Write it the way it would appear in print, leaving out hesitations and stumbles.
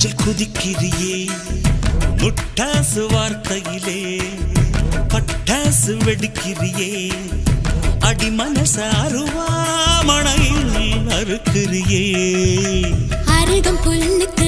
நெஞ்சில் குதிக்கிறியே முட்டாசு வார்த்தையிலே பட்டாசு வெடிக்கிறியே அடி மனச அருவாமணையில் அறுக்கிறியே அருகம் புல்லுக்கு